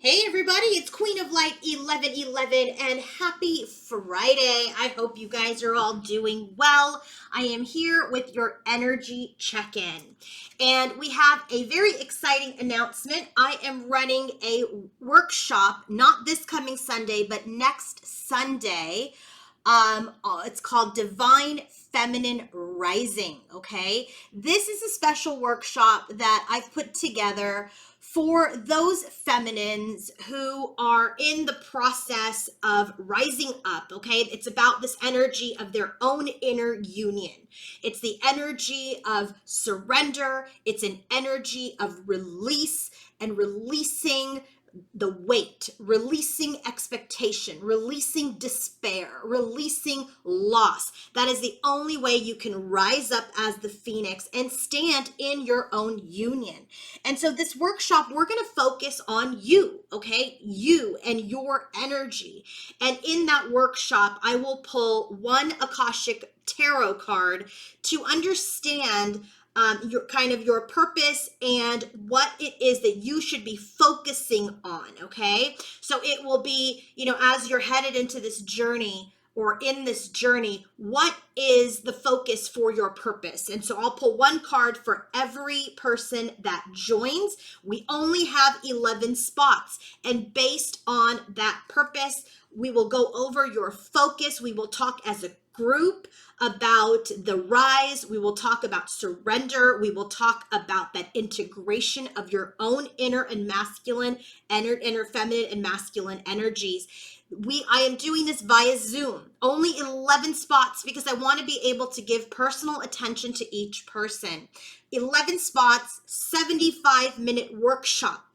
Hey everybody, it's Queen of Light 1111 and happy Friday. I hope you guys are all doing well. I am here with your energy check-in. And we have a very exciting announcement. I am running a workshop, not this coming Sunday, but next Sunday. It's called Divine Feminine Rising, okay? This is a special workshop that I've put together for those feminines who are in the process of rising up, okay? It's about this energy of their own inner union. It's the energy of surrender. It's an energy of release and releasing the weight, releasing expectation, releasing despair, releasing loss. That is the only way you can rise up as the phoenix and stand in your own union. And so this workshop, we're going to focus on you, okay? You and your energy. And in that workshop, I will pull one Akashic tarot card to understand your purpose and what it is that you should be focusing on. Okay, so it will be, as you're headed into this journey or in this journey, what is the focus for your purpose? And so I'll pull one card for every person that joins. We only have 11 spots, and based on that purpose, we will go over your focus. We will talk as a group about the rise. We will talk about surrender. We will talk about that integration of your own inner and masculine, inner feminine and masculine energies. I am doing this via Zoom, only 11 spots, because I want to be able to give personal attention to each person. 11 spots, 75-minute workshop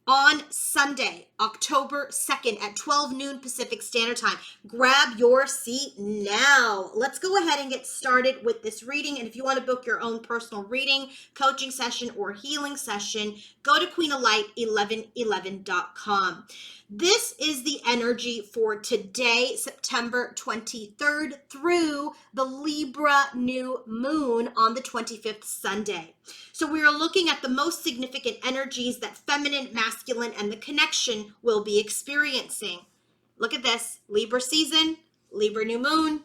on Sunday, October 2nd at 12 noon Pacific Standard Time. Grab your seat now. Let's go ahead and get started with this reading. And if you want to book your own personal reading, coaching session, or healing session, go to queenoflight1111.com. This is the energy for today, September 23rd, through the Libra new moon on the 25th Sunday. So we are looking at the most significant energies that feminine, masculine, and the connection will be experiencing. Look at this. Libra season, Libra new moon.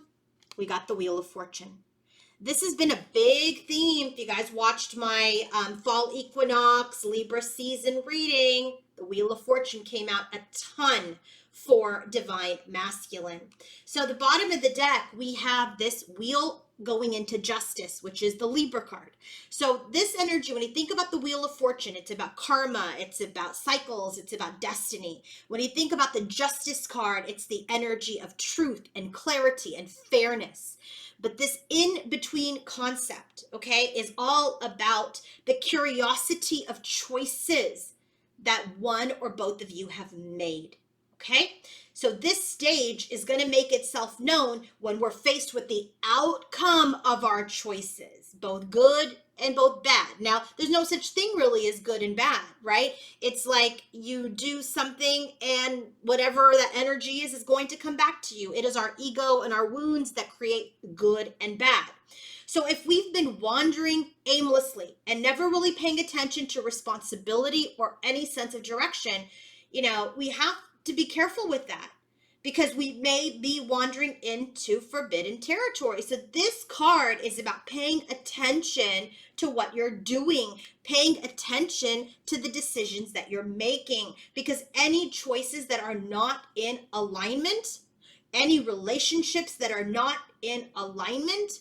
We got the Wheel of Fortune. This has been a big theme. If you guys watched my fall equinox Libra season reading, the Wheel of Fortune came out a ton for divine masculine. So the bottom of the deck, we have this wheel going into justice, which is the Libra card. So this energy, when you think about the Wheel of Fortune, it's about karma, it's about cycles, it's about destiny. When you think about the Justice card, it's the energy of truth and clarity and fairness. But this in-between concept, okay, is all about the curiosity of choices that one or both of you have made, okay? So this stage is going to make itself known when we're faced with the outcome of our choices, both good and both bad. Now, there's no such thing really as good and bad, right? It's like you do something and whatever that energy is going to come back to you. It is our ego and our wounds that create good and bad. So if we've been wandering aimlessly and never really paying attention to responsibility or any sense of direction, we have to be careful with that, because we may be wandering into forbidden territory. So this card is about paying attention to what you're doing, paying attention to the decisions that you're making, because any choices that are not in alignment, any relationships that are not in alignment,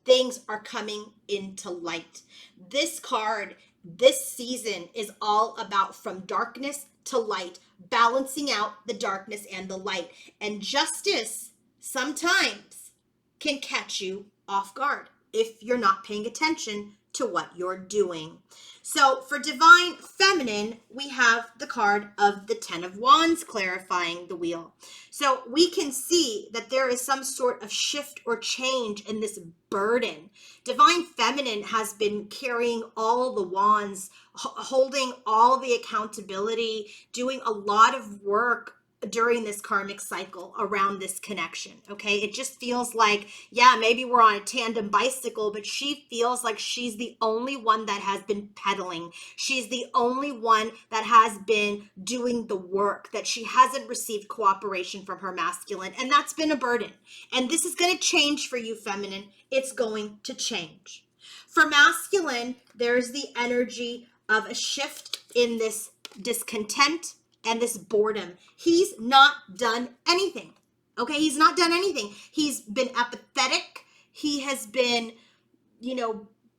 things are coming into light. This card, this season, is all about from darkness to light, balancing out the darkness and the light. And justice sometimes can catch you off guard if you're not paying attention to what you're doing. So for divine feminine, we have the card of the 10 of Wands clarifying the wheel. So we can see that there is some sort of shift or change in this burden. Divine feminine has been carrying all the wands, holding all the accountability, doing a lot of work during this karmic cycle around this connection. Okay, it just feels like, yeah, maybe we're on a tandem bicycle, but she feels like she's the only one that has been pedaling. She's the only one that has been doing the work, that she hasn't received cooperation from her masculine, and that's been a burden. And this is going to change for you, feminine. It's going to change. For masculine, there's the energy of a shift in this discontent and this boredom. He's not done anything. Okay, he's not done anything. He's been apathetic. He has been,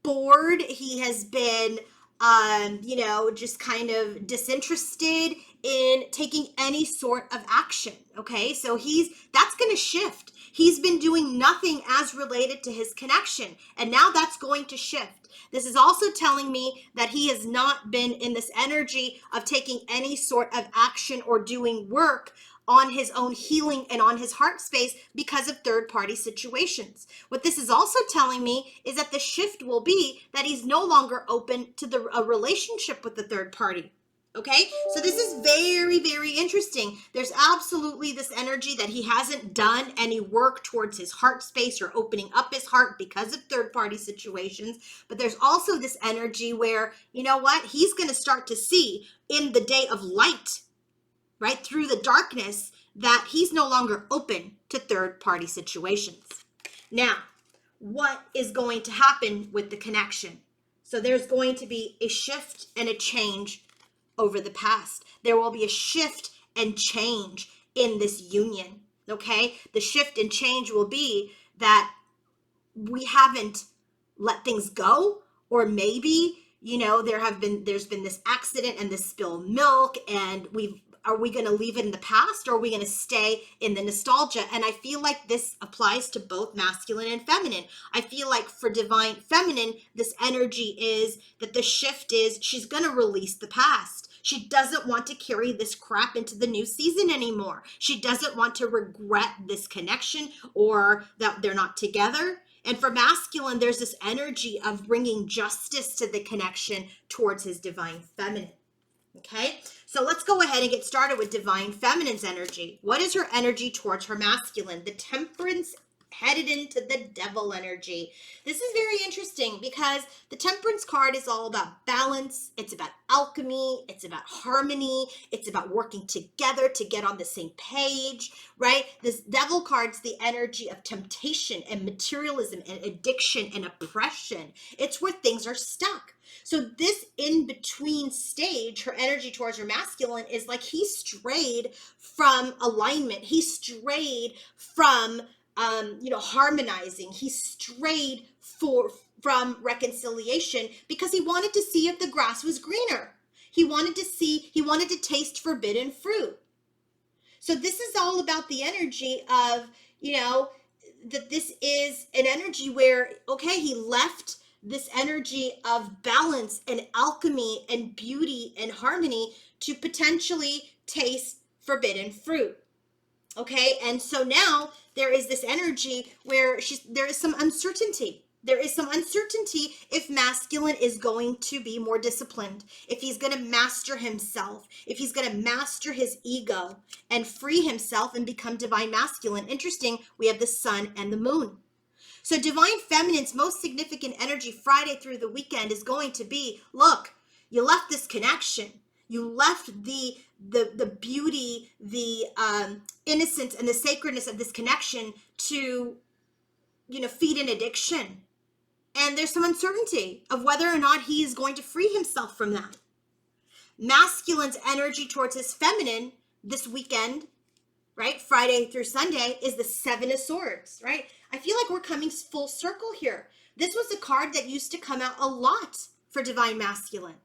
bored. He has been, just kind of disinterested in taking any sort of action. Okay, so that's going to shift. He's been doing nothing as related to his connection, and now that's going to shift. This is also telling me that he has not been in this energy of taking any sort of action or doing work on his own healing and on his heart space because of third-party situations. What this is also telling me is that the shift will be that he's no longer open to a relationship with the third party. Okay, so this is very, very interesting. There's absolutely this energy that he hasn't done any work towards his heart space or opening up his heart because of third-party situations. But there's also this energy where, you know what, he's going to start to see in the day of light, right, through the darkness, that he's no longer open to third-party situations. Now, what is going to happen with the connection? So there's going to be a shift and a change over the past. There will be a shift and change in this union, okay? The shift and change will be that we haven't let things go, or maybe, there's been this accident and this spilled milk, and are we going to leave it in the past, or are we going to stay in the nostalgia? And I feel like this applies to both masculine and feminine. I feel like for divine feminine, this energy is that the shift is she's going to release the past. She doesn't want to carry this crap into the new season anymore. She doesn't want to regret this connection or that they're not together. And for masculine, there's this energy of bringing justice to the connection towards his divine feminine. Okay, so let's go ahead and get started with divine feminine's energy. What is her energy towards her masculine? The Temperance headed into the devil energy. This is very interesting because the Temperance card is all about balance. It's about alchemy. It's about harmony. It's about working together to get on the same page, right? This devil card's the energy of temptation and materialism and addiction and oppression. It's where things are stuck. So this in-between stage, her energy towards her masculine is like he strayed from alignment. He strayed from harmonizing. He strayed from reconciliation because he wanted to see if the grass was greener. He wanted to taste forbidden fruit. So this is all about the energy of, that this is an energy where, okay, he left this energy of balance and alchemy and beauty and harmony to potentially taste forbidden fruit. Okay, and so now there is this energy where there is some uncertainty. There is some uncertainty if masculine is going to be more disciplined, if he's going to master himself, if he's going to master his ego and free himself and become divine masculine. Interesting, we have the sun and the moon. So divine feminine's most significant energy Friday through the weekend is going to be, look, you left this connection. You left the beauty, the innocence and the sacredness of this connection to, feed an addiction. And there's some uncertainty of whether or not he is going to free himself from that. Masculine's energy towards his feminine this weekend, right, Friday through Sunday, is the Seven of Swords, right? I feel like we're coming full circle here. This was a card that used to come out a lot for divine masculine.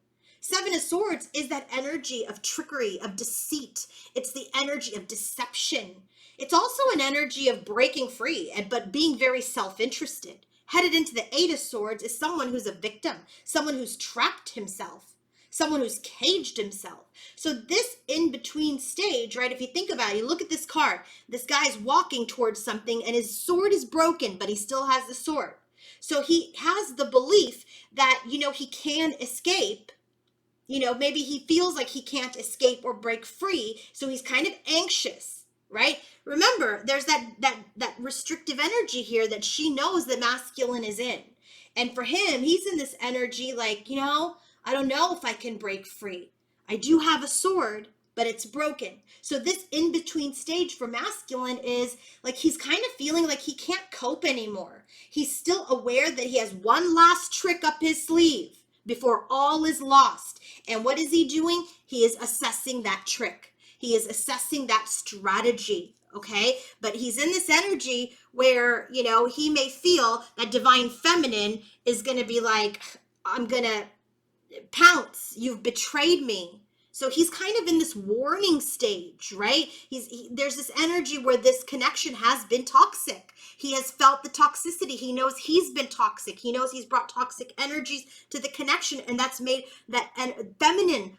Seven of Swords is that energy of trickery, of deceit. It's the energy of deception. It's also an energy of breaking free, but being very self-interested. Headed into the Eight of Swords is someone who's a victim, someone who's trapped himself, someone who's caged himself. So this in-between stage, right, if you think about it, you look at this card, this guy's walking towards something and his sword is broken, but he still has the sword. So he has the belief that, he can escape, maybe he feels like he can't escape or break free, so he's kind of anxious, right? Remember, there's that restrictive energy here that she knows that masculine is in. And for him, he's in this energy like, I don't know if I can break free. I do have a sword, but it's broken. So this in-between stage for masculine is like he's kind of feeling like he can't cope anymore. He's still aware that he has one last trick up his sleeve before all is lost. And what is he doing? He is assessing that trick. He is assessing that strategy, okay? But he's in this energy where, he may feel that divine feminine is going to be like, I'm going to pounce. You've betrayed me. So he's kind of in this warning stage, right? There's this energy where this connection has been toxic. He has felt the toxicity. He knows he's been toxic. He knows he's brought toxic energies to the connection, and that's made that feminine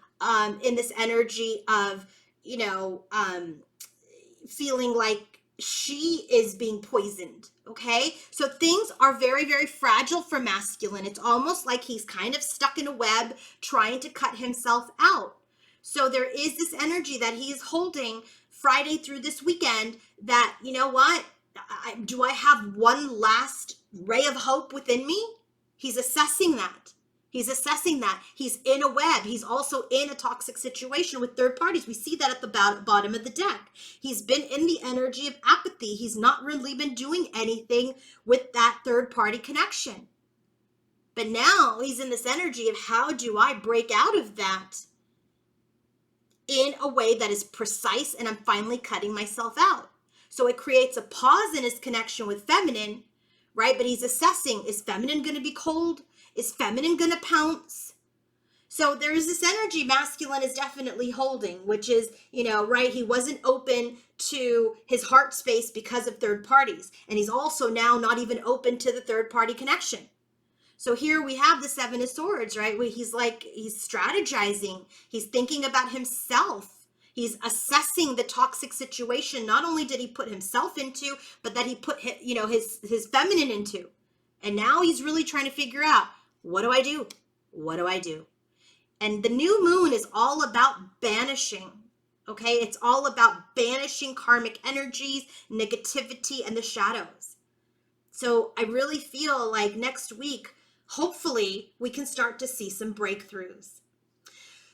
in this energy of, feeling like she is being poisoned. Okay, so things are very, very fragile for masculine. It's almost like he's kind of stuck in a web trying to cut himself out. So there is this energy that he is holding Friday through this weekend that, you know what? Do I have one last ray of hope within me? He's assessing that. He's assessing that. He's in a web. He's also in a toxic situation with third parties. We see that at the bottom of the deck. He's been in the energy of apathy. He's not really been doing anything with that third party connection. But now he's in this energy of how do I break out of that in a way that is precise, and I'm finally cutting myself out. So it creates a pause in his connection with feminine, right? But he's assessing, is feminine going to be cold? Is feminine going to pounce? So there is this energy masculine is definitely holding, which is, right? He wasn't open to his heart space because of third parties. And he's also now not even open to the third party connection. So here we have the Seven of Swords, right? Where he's strategizing. He's thinking about himself. He's assessing the toxic situation. Not only did he put himself into, but that he put, his feminine into. And now he's really trying to figure out, what do I do? What do I do? And the new moon is all about banishing. Okay? It's all about banishing karmic energies, negativity, and the shadows. So I really feel like next week, hopefully, we can start to see some breakthroughs.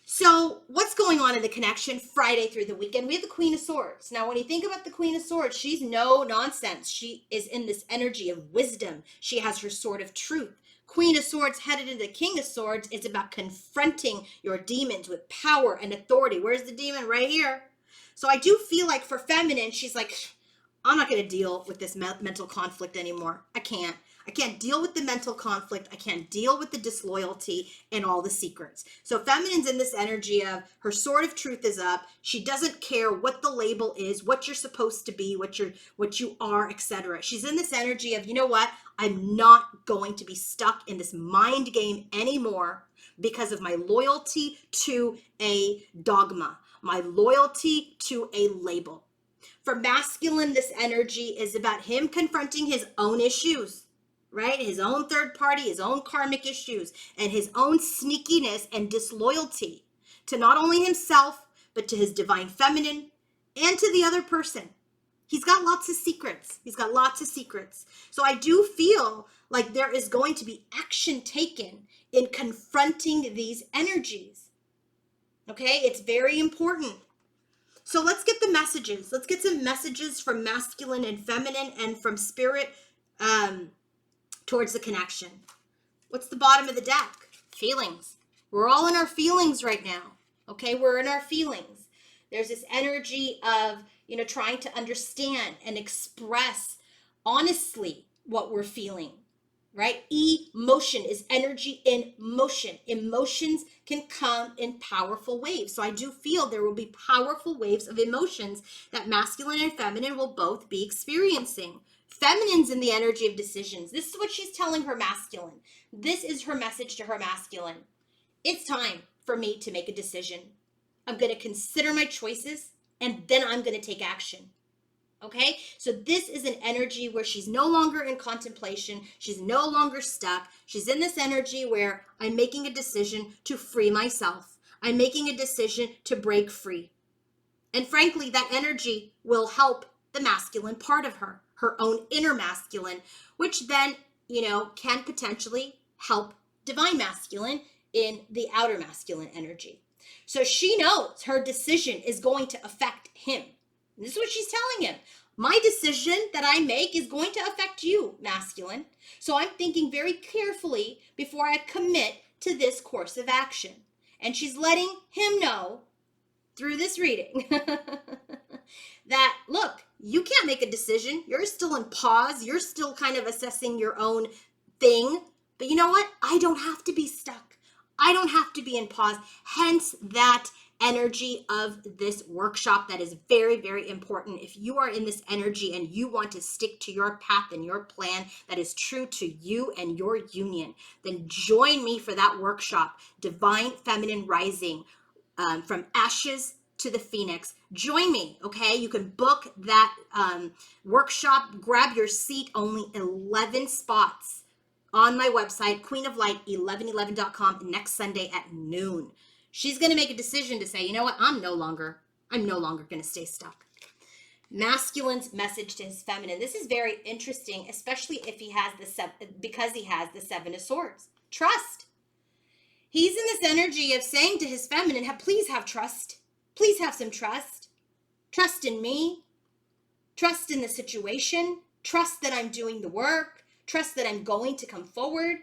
So what's going on in the connection Friday through the weekend? We have the Queen of Swords. Now, when you think about the Queen of Swords, she's no nonsense. She is in this energy of wisdom. She has her sword of truth. Queen of Swords headed into King of Swords is about confronting your demons with power and authority. Where's the demon? Right here. So I do feel like for feminine, she's like, I'm not going to deal with this mental conflict anymore. I can't deal with the mental conflict. I can't deal with the disloyalty and all the secrets. So feminine's in this energy of her sword of truth is up. She doesn't care what the label is, what you're supposed to be, what you are, etc. She's in this energy of, you know what? I'm not going to be stuck in this mind game anymore because of my loyalty to a dogma, my loyalty to a label. For masculine, this energy is about him confronting his own issues, right? His own third party, his own karmic issues, and his own sneakiness and disloyalty to not only himself, but to his divine feminine and to the other person. He's got lots of secrets. So I do feel like there is going to be action taken in confronting these energies. Okay, it's very important. So let's get the messages. Let's get some messages from masculine and feminine and from spirit towards the connection. What's the bottom of the deck? Feelings. We're all in our feelings right now. Okay, we're in our feelings. There's this energy of, trying to understand and express honestly what we're feeling. Right? Emotion is energy in motion. Emotions can come in powerful waves. So I do feel there will be powerful waves of emotions that masculine and feminine will both be experiencing. Feminine's in the energy of decisions. This is what she's telling her masculine. This is her message to her masculine. It's time for me to make a decision. I'm going to consider my choices and then I'm going to take action. Okay, so this is an energy where she's no longer in contemplation. She's no longer stuck. She's in this energy where I'm making a decision to free myself. I'm making a decision to break free. And frankly, that energy will help the masculine part of her, her own inner masculine, which then, can potentially help divine masculine in the outer masculine energy. So she knows her decision is going to affect him. And this is what she's telling him. My decision that I make is going to affect you, masculine. So I'm thinking very carefully before I commit to this course of action. And she's letting him know through this reading that, look, you can't make a decision. You're still in pause. You're still kind of assessing your own thing. But you know what? I don't have to be stuck. I don't have to be in pause. Hence that energy of this workshop that is very, very important. If you are in this energy and you want to stick to your path and your plan that is true to you and your union, then join me for that workshop, Divine Feminine Rising, from Ashes to the Phoenix. Join me, okay? You can book that workshop. Grab your seat. Only 11 spots on my website, queenoflight1111.com, next Sunday at noon. She's going to make a decision to say, you know what? I'm no longer going to stay stuck. Masculine's message to his feminine. This is very interesting, especially if he has because he has the Seven of Swords. Trust. He's in this energy of saying to his feminine, please have trust. Please have some trust. Trust in me. Trust in the situation. Trust that I'm doing the work. Trust that I'm going to come forward.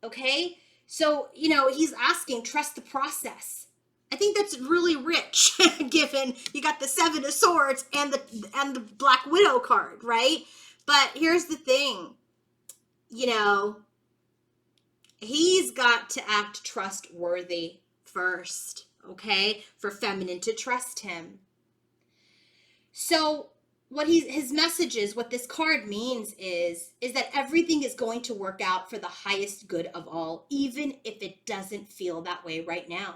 Okay? So, he's asking, trust the process. I think that's really rich, given you got the Seven of Swords and the Black Widow card, right? But here's the thing, he's got to act trustworthy first, okay, for feminine to trust him. So what his message is, what this card means is that everything is going to work out for the highest good of all, even if it doesn't feel that way right now.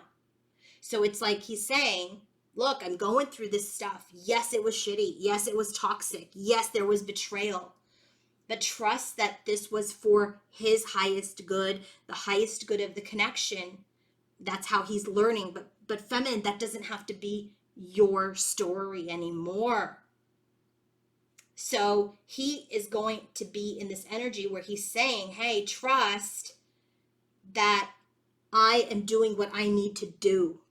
So it's like he's saying, look, I'm going through this stuff. Yes, it was shitty. Yes, it was toxic. Yes, there was betrayal. But trust that this was for his highest good, the highest good of the connection. That's how he's learning. But feminine, that doesn't have to be your story anymore. So he is going to be in this energy where he's saying, hey, trust that I am doing what I need to do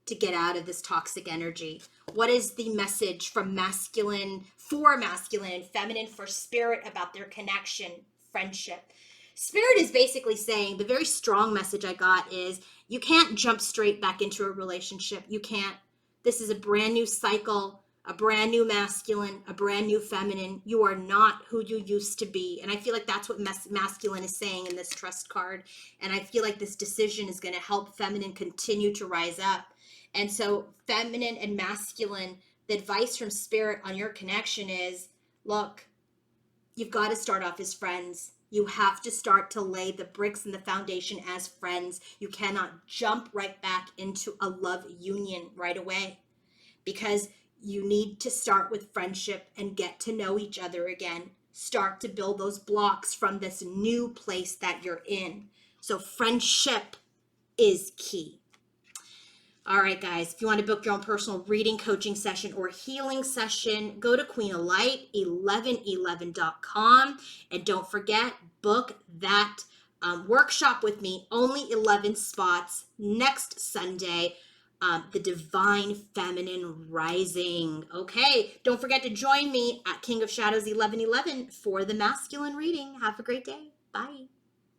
to get out of this toxic energy. What is the message from masculine and feminine for spirit about their connection, friendship? Spirit is basically saying, the very strong message I got is, you can't jump straight back into a relationship. You can't. This is a brand new cycle, a brand new masculine, a brand new feminine. You are not who you used to be. And I feel like that's what masculine is saying in this trust card. And I feel like this decision is going to help feminine continue to rise up. And so feminine and masculine, the advice from spirit on your connection is, look, you've got to start off as friends. You have to start to lay the bricks and the foundation as friends. You cannot jump right back into a love union right away, because you need to start with friendship and get to know each other again. Start to build those blocks from this new place that you're in. So friendship is key. All right, guys, if you want to book your own personal reading, coaching session, or healing session, go to queenoflight1111.com. And don't forget, book that workshop with me. Only 11 spots next Sunday. The Divine Feminine Rising. Okay, don't forget to join me at King of Shadows 1111 for the masculine reading. Have a great day. Bye.